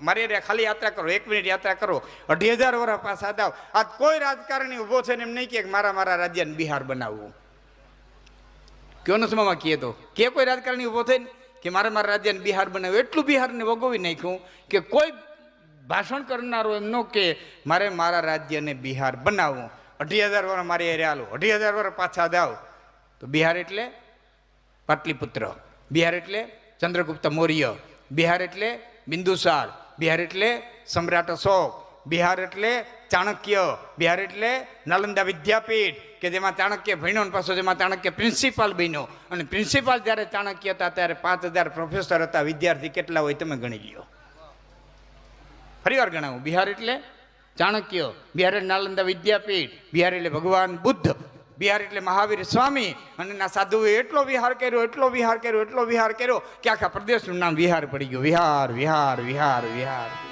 મારી રે ખાલી યાત્રા કરો, 1 મિનિટ યાત્રા કરો, 2,500 વર્ષ પાછા દાવ. આ કોઈ રાજકારણી ઊભો છે ને એમ નહીં કે મારા રાજ્યને બિહાર બનાવવું. કયો ને સમયમાં કહે તો કે કોઈ રાજકારણી ઊભો થઈને કે મારા રાજ્યને બિહાર બનાવ્યું. એટલું બિહારને વગોવી નાખ્યું કે કોઈ ભાષણ કરનારો એમ નો કે મારા રાજ્યને બિહાર બનાવવું. 2,500 વર્ષ મારી હારે હાલો, 2,500 વર્ષ પાછા દાવ. તો બિહાર એટલે પાટલીપુત્ર, બિહાર એટલે ચંદ્રગુપ્ત મૌર્ય, બિહાર એટલે બિંદુસાર, બિહાર એટલે સમ્રાટ અશોક, બિહાર એટલે ચાણક્ય, બિહાર એટલે નાલંદા વિદ્યાપીઠ કે જેમાં ચાણક્ય ભણ્યો ને પાછો જેમાં ચાણક્ય પ્રિન્સિપાલ બન્યો. અને પ્રિન્સિપાલ જ્યારે ચાણક્ય હતા ત્યારે 5,000 પ્રોફેસર હતા. વિદ્યાર્થી કેટલા હોય તમે ગણી લ્યો. ફરી વાર ગણાવું. બિહાર એટલે ચાણક્ય, બિહાર એટલે નાલંદા વિદ્યાપીઠ, બિહાર એટલે ભગવાન બુદ્ધ, બિહાર એટલે મહાવીર સ્વામી. અને ના સાધુએ એટલો વિહાર કર્યો કે આખા પ્રદેશનું નામ વિહાર પડી ગયું. વિહાર વિહાર વિહાર વિહાર વિહાર.